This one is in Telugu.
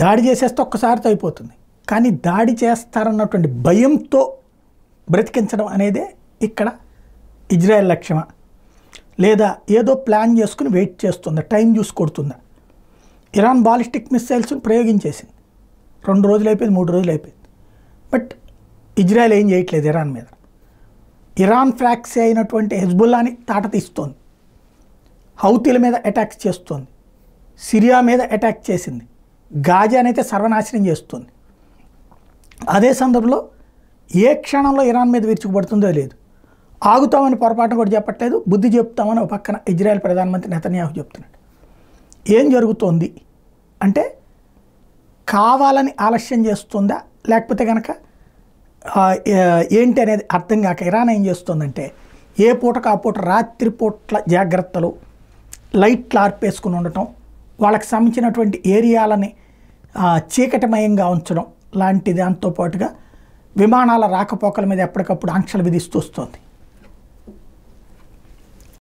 దాడి చేసేస్తే ఒక్కసారితో అయిపోతుంది. కానీ దాడి చేస్తారన్నటువంటి భయంతో బ్రతికించడం అనేదే ఇక్కడ ఇజ్రాయెల్ లక్ష్యమా, లేదా ఏదో ప్లాన్ చేసుకుని వెయిట్ చేస్తుందా, టైం చూసి కొడుతుందా? ఇరాన్ బాలిస్టిక్ మిస్సైల్స్ని ప్రయోగించేసింది, 2 రోజులు అయిపోయింది, 3 రోజులు అయిపోయింది. బట్ ఇజ్రాయెల్ ఏం చేయట్లేదు ఇరాన్ మీద. ఇరాన్ ఫ్రాక్సీ అయినటువంటి హెజ్బుల్లాని తాట తీస్తోంది, హౌతీల మీద అటాక్స్ చేస్తోంది, సిరియా మీద అటాక్ చేసింది, గాజానైతే సర్వనాశనం చేస్తుంది. అదే సందర్భంలో ఏ క్షణంలో ఇరాన్ మీద విరుచుకుపడుతుందో లేదు. ఆగుతామని పొరపాటున కూడా చెప్పట్లేదు, బుద్ధి చెప్తామని ఒక పక్కన ఇజ్రాయెల్ ప్రధానమంత్రి నెతన్యాహు చెప్తున్నాడు. ఏం జరుగుతోంది అంటే కావాలని ఆలస్యం చేస్తుందా, లేకపోతే కనుక ఏంటి అనేది అర్థం కాక ఇరాన్ ఏం చేస్తుందంటే ఏ పూటకు ఆ పూట రాత్రిపూట్ల జాగ్రత్తలు, లైట్లు ఆర్పేసుకుని ఉండటం, వాళ్ళకి సంబంధించినటువంటి ఏరియాలని చీకటిమయంగా ఉంచడం లాంటి దాంతో పాటుగా విమానాల రాకపోకల మీద ఎప్పటికప్పుడు ఆంక్షలు విధిస్తూ వస్తుంది.